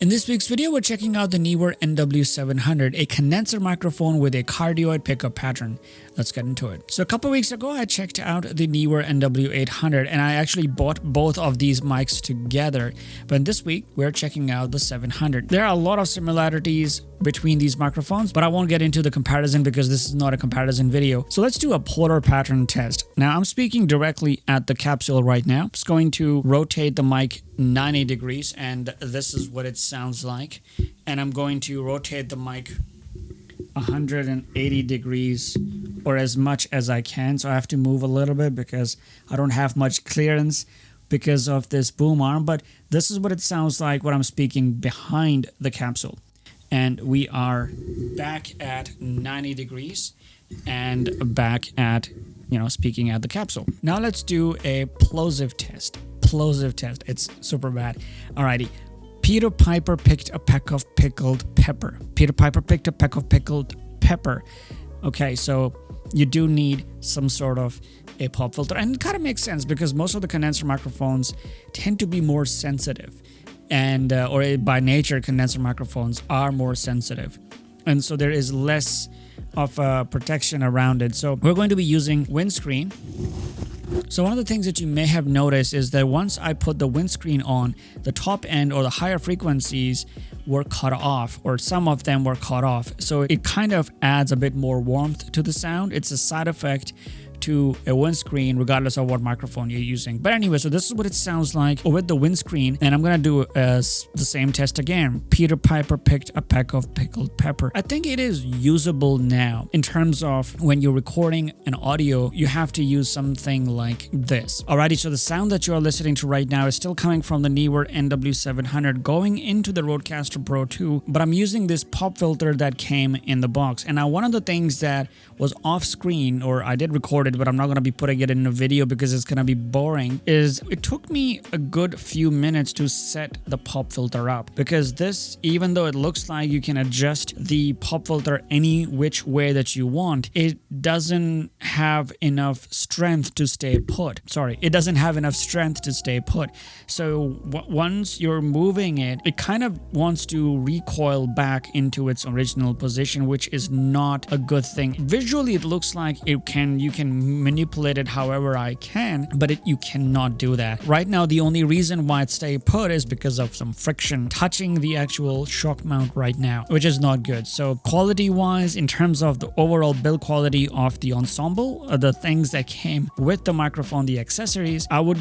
In this week's video, we're checking out the Neewer NW-700, a condenser microphone with a cardioid pickup pattern. Let's get into it. So a couple weeks ago, I checked out the Neewer NW-800 and I actually bought both of these mics together. But this week, we're checking out the 700. There are a lot of similarities between these microphones, but I won't get into the comparison because this is not a comparison video. So let's do a polar pattern test. Now, I'm speaking directly at the capsule right now. I'm just going to rotate the mic 90 degrees and this is what it sounds like. And I'm going to rotate the mic 180 degrees or as much as I can. So I have to move a little bit because I don't have much clearance because of this boom arm. But this is what it sounds like when I'm speaking behind the capsule. And we are back at 90 degrees and back at, speaking at the capsule. Now let's do a plosive test. Plosive test. It's super bad. Alrighty. Peter Piper picked a peck of pickled pepper. Peter Piper picked a peck of pickled pepper. Okay, so you do need some sort of a pop filter. And it kind of makes sense because most of the condenser microphones tend to be more sensitive. And or by nature, condenser microphones are more sensitive. And so there is less of a protection around it. So we're going to be using windscreen. So one of the things that you may have noticed is that once I put the windscreen on, the top end or the higher frequencies were cut off, or some of them were cut off. So it kind of adds a bit more warmth to the sound. It's a side effect to a windscreen regardless of what microphone you're using. But anyway, so this is what it sounds like with the windscreen, and I'm gonna do the same test again. Peter Piper picked a peck of pickled pepper. I think it is usable now in terms of when you're recording an audio, you have to use something like this. Alrighty, so the sound that you're listening to right now is still coming from the Neewer NW-700 going into the Rodecaster Pro 2, but I'm using this pop filter that came in the box. And now one of the things that was off screen, or I did record it, but I'm not going to be putting it in a video because it's going to be boring, is it took me a good few minutes to set the pop filter up, because this, even though it looks like you can adjust the pop filter any which way that you want, it doesn't have enough strength to stay put. It doesn't have enough strength to stay put. So once you're moving it, it kind of wants to recoil back into its original position, which is not a good thing. Visually, it looks like you can manipulate it however I can, but you cannot do that. Right now, the only reason why it stay put is because of some friction touching the actual shock mount right now, which is not good. So quality wise, in terms of the overall build quality of the ensemble, the things that came with the microphone, the accessories, I would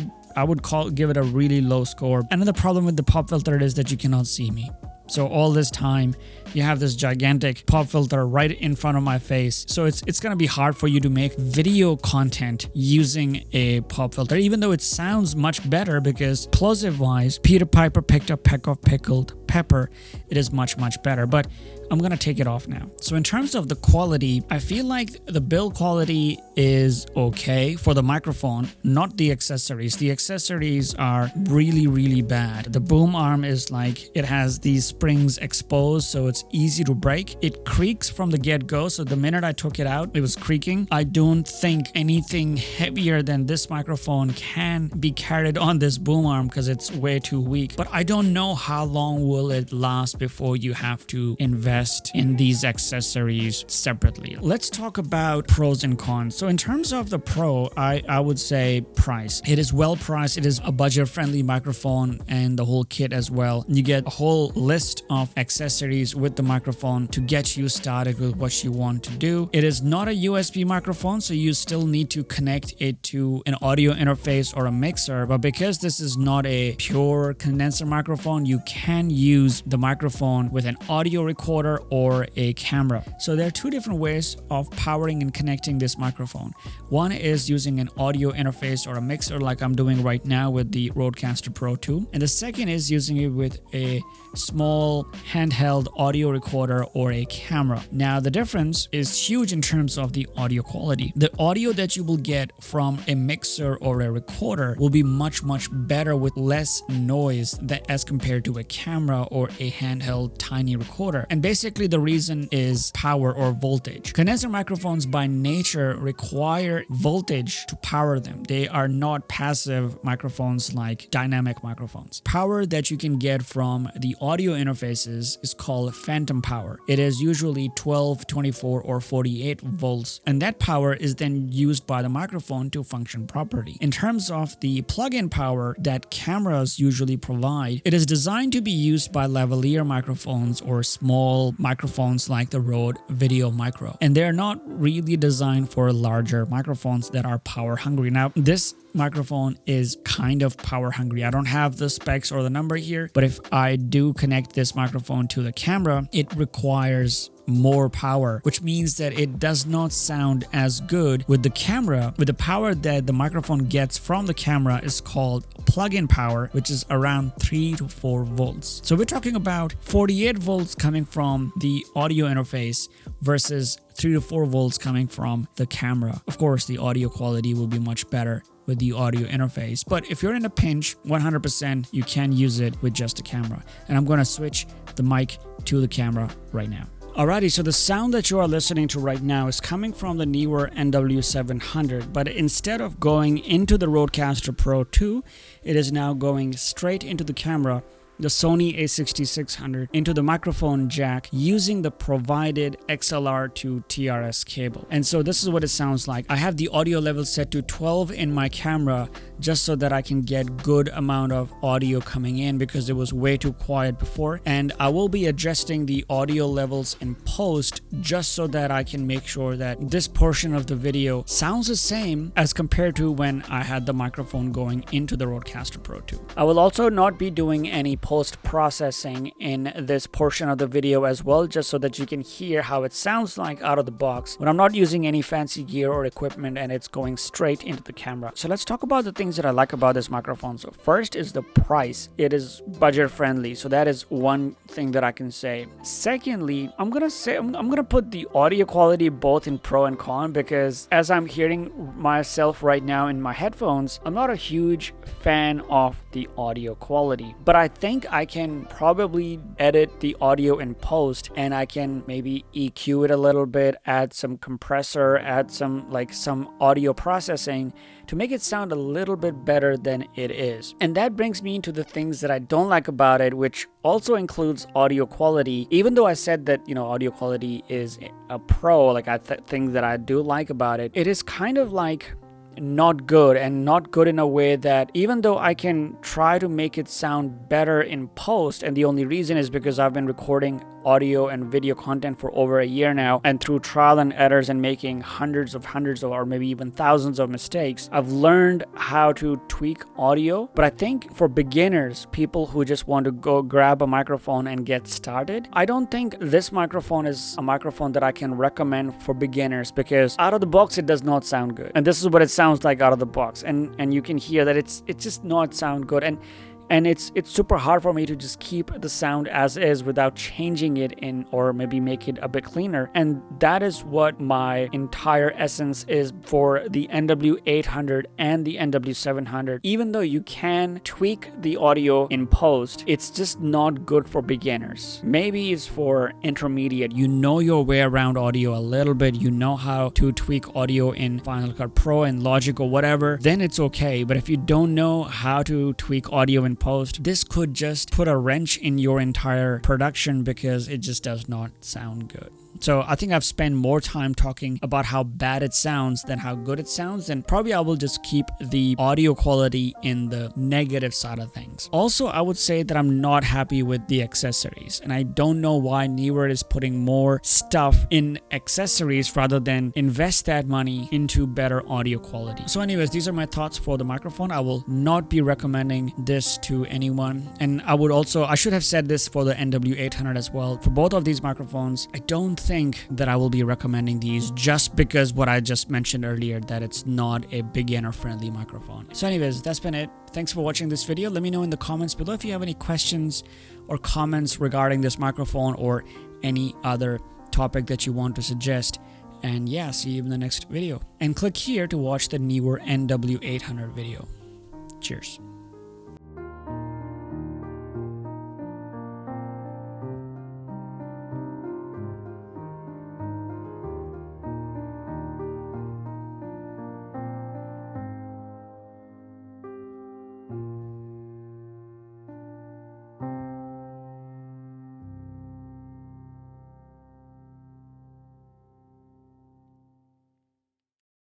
give it a really low score. Another problem with the pop filter is that you cannot see me. So all this time, you have this gigantic pop filter right in front of my face. So it's going to be hard for you to make video content using a pop filter, even though it sounds much better because plosive wise, Peter Piper picked a peck of pickled pepper. It is much, much better, but I'm going to take it off now. So in terms of the quality, I feel like the build quality is okay for the microphone, not the accessories. The accessories are really, really bad. The boom arm is like, it has these springs exposed, so it's easy to break. It creaks from the get-go, so the minute I took it out, it was creaking. I don't think anything heavier than this microphone can be carried on this boom arm because it's way too weak. But I don't know how long will it last before you have to invest in these accessories separately. Let's talk about pros and cons. So in terms of the pro, I would say price. It is well priced. It is a budget-friendly microphone and the whole kit as well. You get a whole list of accessories with the microphone to get you started with what you want to do. It is not a USB microphone, so you still need to connect it to an audio interface or a mixer. But because this is not a pure condenser microphone, you can use the microphone with an audio recorder or a camera. So there are two different ways of powering and connecting this microphone. One is using an audio interface or a mixer like I'm doing right now with the Rodecaster Pro 2. And the second is using it with a small handheld audio recorder or a camera. Now the difference is huge in terms of the audio quality. The audio that you will get from a mixer or a recorder will be much, much better with less noise as compared to a camera camera or a handheld tiny recorder. And basically the reason is power or voltage. Condenser microphones by nature require voltage to power them. They are not passive microphones like dynamic microphones. Power that you can get from the audio interfaces is called phantom power. It is usually 12, 24, or 48 volts, and that power is then used by the microphone to function properly. In terms of the plug-in power that cameras usually provide, it is designed to be used by lavalier microphones or small microphones like the Rode Video Micro, and they're not really designed for larger microphones that are power hungry. Now, this microphone is kind of power hungry. I don't have the specs or the number here, but if I do connect this microphone to the camera, it requires more power, which means that it does not sound as good with the camera. With the power that the microphone gets from the camera is called plug-in power, which is around 3 to 4 volts. So we're talking about 48 volts coming from the audio interface versus 3 to 4 volts coming from the camera. Of course, the audio quality will be much better with the audio interface, but if you're in a pinch, 100% you can use it with just a camera. And I'm going to switch the mic to the camera right now. Alrighty, so the sound that you are listening to right now is coming from the Neewer NW-700, but instead of going into the Rodecaster Pro 2, it is now going straight into the camera, the Sony a6600, into the microphone jack using the provided XLR to TRS cable. And so this is what it sounds like. I have the audio level set to 12 in my camera just so that I can get good amount of audio coming in because it was way too quiet before. And I will be adjusting the audio levels in post just so that I can make sure that this portion of the video sounds the same as compared to when I had the microphone going into the Rodecaster Pro 2. I will also not be doing any post-processing in this portion of the video as well, just so that you can hear how it sounds like out of the box when I'm not using any fancy gear or equipment and it's going straight into the camera. So let's talk about the things that I like about this microphone. So first is the price. It is budget friendly, so that is one thing that I can say. Secondly, I'm gonna put the audio quality both in pro and con, because as I'm hearing myself right now in my headphones, I'm not a huge fan of the audio quality, but I think I can probably edit the audio in post, and I can maybe EQ it a little bit, add some compressor, add some audio processing to make it sound a little bit better than it is. And that brings me into the things that I don't like about it, which also includes audio quality. Even though I said that, audio quality is a pro, things that I do like about it, it is kind of like not good, and not good in a way that even though I can try to make it sound better in post, and the only reason is because I've been recording audio and video content for over a year now, and through trial and errors and making hundreds of or maybe even thousands of mistakes, I've learned how to tweak audio. But I think for beginners, people who just want to go grab a microphone and get started, I don't think this microphone is a microphone that I can recommend for beginners, because out of the box it does not sound good. And this is what it sounds like out of the box, and you can hear that it's just not sound good, and it's super hard for me to just keep the sound as is without changing it in, or maybe make it a bit cleaner. And that is what my entire essence is for the NW-800 and the NW-700. Even though you can tweak the audio in post, it's just not good for beginners. Maybe it's for intermediate. You know your way around audio a little bit. You know how to tweak audio in Final Cut Pro and Logic or whatever. Then it's okay. But if you don't know how to tweak audio in post, this could just put a wrench in your entire production because it just does not sound good. So I think I've spent more time talking about how bad it sounds than how good it sounds, and probably I will just keep the audio quality in the negative side of things. Also, I would say that I'm not happy with the accessories, and I don't know why Neewer is putting more stuff in accessories rather than invest that money into better audio quality. So anyways, these are my thoughts for the microphone. I will not be recommending this to anyone, and I should have said this for the NW-800 as well. For both of these microphones, I don't think that I will be recommending these, just because what I just mentioned earlier, that it's not a beginner friendly microphone. So anyways, that's been it. Thanks for watching this video. Let me know in the comments below if you have any questions or comments regarding this microphone or any other topic that you want to suggest. And yeah, see you in the next video. And click here to watch the Neewer NW-800 video. Cheers.